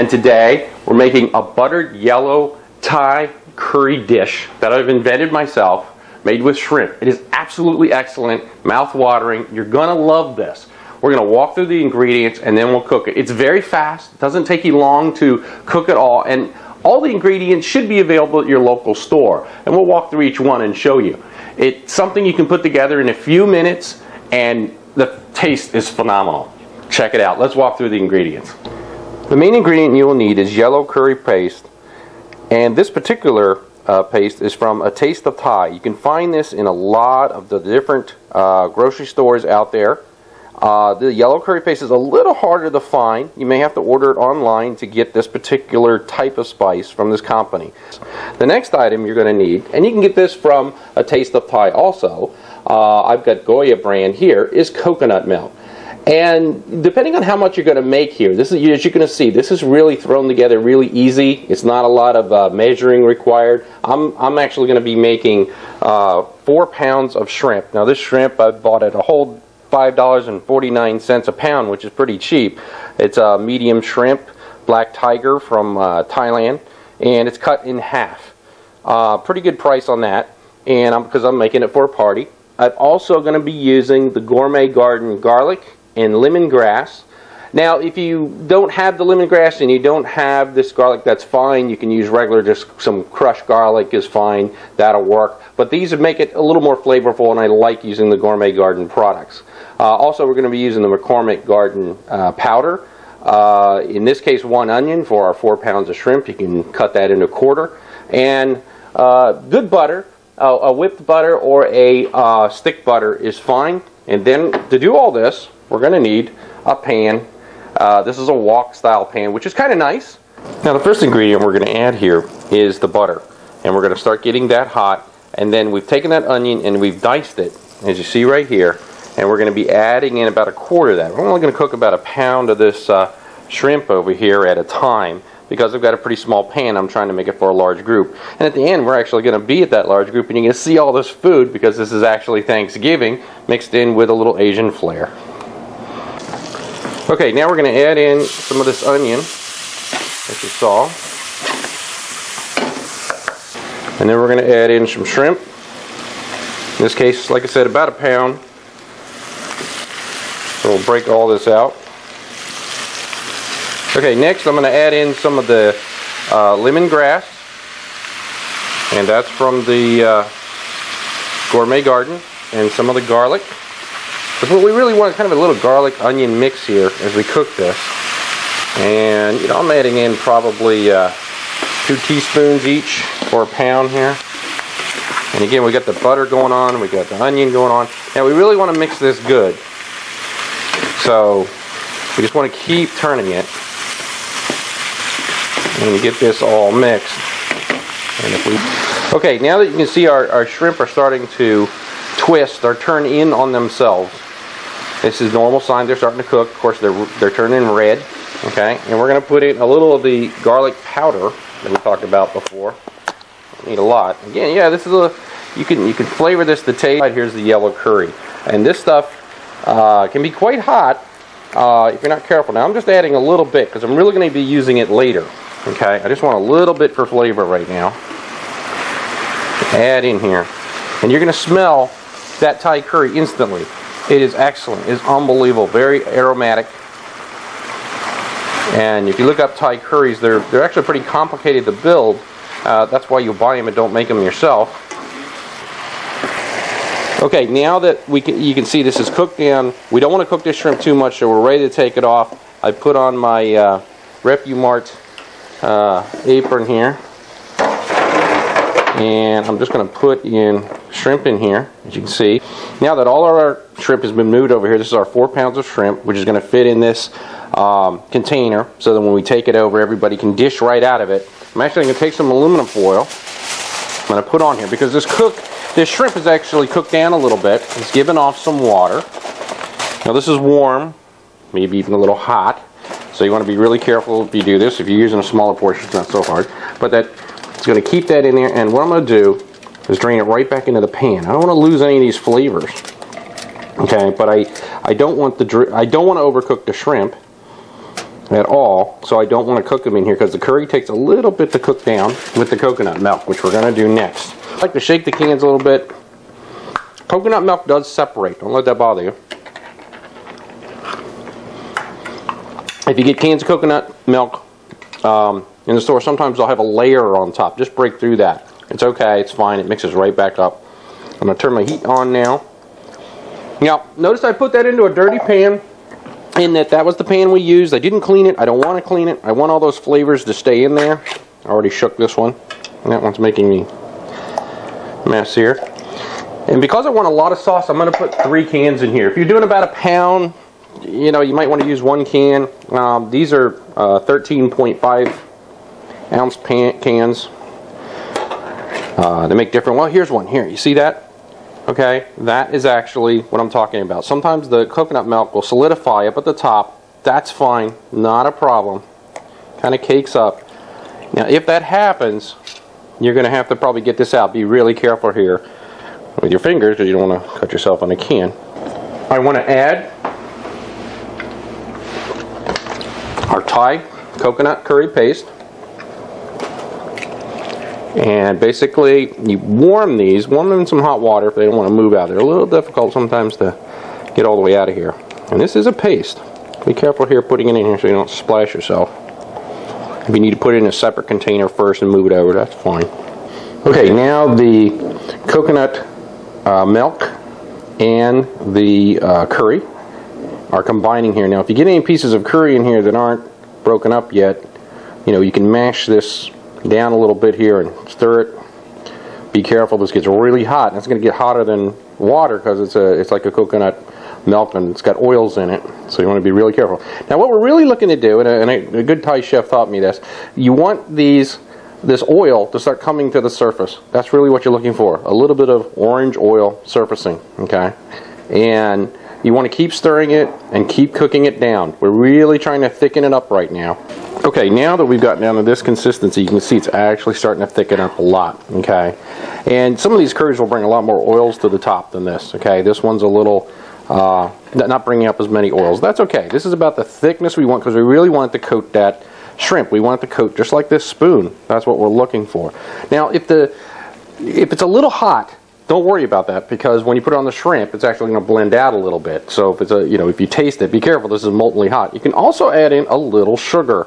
and today we're making a buttered yellow Thai curry dish that I've invented myself, made with shrimp. It is absolutely excellent, mouth-watering. You're gonna love this. We're gonna walk through the ingredients and then we'll cook it. It's very fast, it doesn't take you long to cook it all, and all the ingredients should be available at your local store, and we'll walk through each one and show you. It's something you can put together in a few minutes and the taste is phenomenal. Check it out. Let's walk through the ingredients. The main ingredient you will need is yellow curry paste, and this particular paste is from A Taste of Thai. You can find this in a lot of the different grocery stores out there. The yellow curry paste is a little harder to find. You may have to order it online to get this particular type of spice from this company. The next item you're going to need, and you can get this from A Taste of Thai also, I've got Goya brand here, is coconut milk. And depending on how much you're going to make here, this is, as you're going to see, this is really thrown together really easy. It's not a lot of measuring required. I'm actually going to be making 4 pounds of shrimp. Now this shrimp I bought at a whole $5.49 a pound, which is pretty cheap. It's a medium shrimp, black tiger from Thailand, and it's cut in half. Pretty good price on that, and because I'm making it for a party. I'm also going to be using the Gourmet Garden garlic and lemongrass. Now if you don't have the lemongrass and you don't have this garlic, that's fine. You can use regular, just some crushed garlic is fine. That'll work. But these would make it a little more flavorful, and I like using the Gourmet Garden products. Also, we're going to be using the McCormick Garden powder. In this case, 1 onion for our 4 pounds of shrimp. You can cut that into a quarter. And good butter, a whipped butter or a stick butter is fine. And then to do all this, we're going to need a pan. This is a wok style pan, which is kind of nice. Now the first ingredient we're going to add here is the butter, and we're going to start getting that hot. And then we've taken that onion and we've diced it, as you see right here, and we're going to be adding in about a quarter of that. We're only going to cook about 1 pound of this shrimp over here at a time, because I've got a pretty small pan. I'm trying to make it for a large group. And at the end, we're actually going to be at that large group, and you're going to see all this food, because this is actually Thanksgiving mixed in with a little Asian flair. Okay, now we're going to add in some of this onion, as you saw. And then we're going to add in some shrimp. In this case, like I said, about 1 pound. So we'll break all this out. Okay, next I'm going to add in some of the lemongrass. And that's from the Gourmet Garden. And some of the garlic. But we really want kind of a little garlic onion mix here as we cook this. And you know, I'm adding in probably 2 teaspoons each for 1 pound here. And again, we got the butter going on, we got the onion going on. Now we really want to mix this good. So we just want to keep turning it. And get this all mixed. And if we, okay, now that you can see our shrimp are starting to twist or turn in on themselves. This is normal sign they're starting to cook. Of course, they're turning red. Okay, and we're going to put in a little of the garlic powder that we talked about before. Don't need a lot. Again, yeah, this is a you can flavor this to taste. Right, here's the yellow curry, and this stuff can be quite hot if you're not careful. Now I'm just adding a little bit because I'm really going to be using it later. Okay, I just want a little bit for flavor right now. Add in here, and you're going to smell that Thai curry instantly. It is excellent. It is unbelievable. Very aromatic. And if you look up Thai curries, they're actually pretty complicated to build. That's why you buy them and don't make them yourself. Okay, now that you can see this is cooked down. We don't want to cook this shrimp too much, so we're ready to take it off. I put on my Repumart apron here. And I'm just going to put in shrimp in here, as you can see. Now that all of our shrimp has been moved over here, this is our 4 pounds of shrimp, which is going to fit in this container, so that when we take it over, everybody can dish right out of it. I'm actually going to take some aluminum foil. I'm going to put on here, because this shrimp is actually cooked down a little bit. It's given off some water. Now this is warm, maybe even a little hot, so you want to be really careful if you do this. If you're using a smaller portion, it's not so hard. But it's going to keep that in there, and what I'm going to do is drain it right back into the pan. I don't want to lose any of these flavors. Okay, but I don't want to overcook the shrimp. at all, so I don't want to cook them in here because the curry takes a little bit to cook down with the coconut milk, which we're going to do next. I like to shake the cans a little bit. Coconut milk does separate. Don't let that bother you. If you get cans of coconut milk in the store, sometimes they'll have a layer on top. Just break through that. It's okay. It's fine. It mixes right back up. I'm going to turn my heat on now. Now, notice I put that into a dirty pan, and that was the pan we used. I didn't clean it. I don't want to clean it. I want all those flavors to stay in there. I already shook this one. And that one's making me a mess here. And because I want a lot of sauce, I'm going to put 3 cans in here. If you're doing about a pound, you know, you might want to use 1 can. These are 13.5 ounce cans. They make different. Well, here's one. Here, you see that? Okay, that is actually what I'm talking about. Sometimes the coconut milk will solidify up at the top. That's fine, not a problem. Kind of cakes up. Now, if that happens, you're going to have to probably get this out. Be really careful here with your fingers because you don't want to cut yourself on a can. I want to add our Thai coconut curry paste. And basically, you warm them in some hot water if they don't want to move out. They're a little difficult sometimes to get all the way out of here. And this is a paste. Be careful here putting it in here so you don't splash yourself. If you need to put it in a separate container first and move it over, that's fine. Okay, now the coconut milk and the curry are combining here. Now, if you get any pieces of curry in here that aren't broken up yet, you know, you can mash this down a little bit here and stir it. Be careful, this gets really hot, and it's going to get hotter than water because it's like a coconut milk and it's got oils in it, so you want to be really careful. Now what we're really looking to do, and a good Thai chef taught me this, you want this oil to start coming to the surface. That's really what you're looking for, a little bit of orange oil surfacing, okay? And you want to keep stirring it and keep cooking it down. We're really trying to thicken it up right now. Okay, now that we've gotten down to this consistency, you can see it's actually starting to thicken up a lot, okay? And some of these curries will bring a lot more oils to the top than this, okay? This one's a little, not bringing up as many oils. That's okay. This is about the thickness we want because we really want it to coat that shrimp. We want it to coat just like this spoon. That's what we're looking for. Now, if it's a little hot, don't worry about that because when you put it on the shrimp, it's actually going to blend out a little bit. So if it's if you taste it, be careful. This is moltenly hot. You can also add in a little sugar.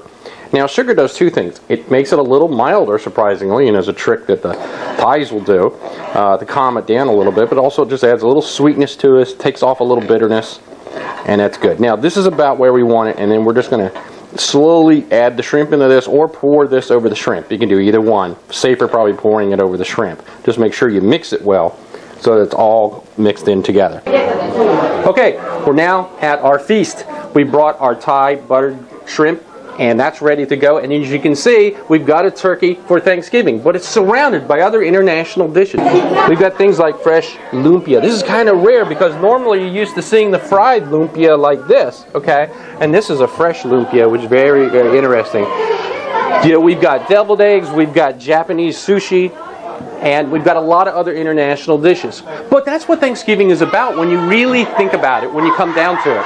Now, sugar does 2 things. It makes it a little milder, surprisingly, and as a trick that the Thais will do to calm it down a little bit, but also it just adds a little sweetness to it, takes off a little bitterness, and that's good. Now, this is about where we want it, and then we're just going to slowly add the shrimp into this or pour this over the shrimp. You can do either one. Safer probably pouring it over the shrimp. Just make sure you mix it well so that it's all mixed in together. Okay, we're now at our feast. We brought our Thai buttered shrimp, and that's ready to go. And as you can see, we've got a turkey for Thanksgiving, but it's surrounded by other international dishes. We've got things like fresh lumpia. This is kind of rare because normally you're used to seeing the fried lumpia like this, okay? And this is a fresh lumpia, which is very, very interesting. You know, we've got deviled eggs, we've got Japanese sushi, and we've got a lot of other international dishes. But that's what Thanksgiving is about when you really think about it, when you come down to it.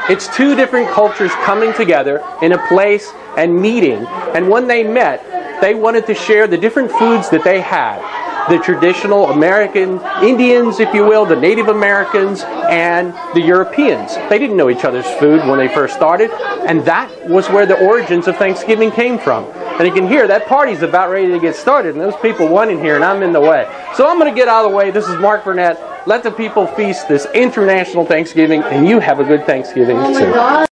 It's 2 different cultures coming together in a place and meeting. And when they met, they wanted to share the different foods that they had. The traditional American Indians, if you will, the Native Americans, and the Europeans. They didn't know each other's food when they first started, and that was where the origins of Thanksgiving came from. And you can hear that party's about ready to get started, and those people want in here, and I'm in the way. So I'm going to get out of the way. This is Mark Burnett. Let the people feast this international Thanksgiving, and you have a good Thanksgiving too.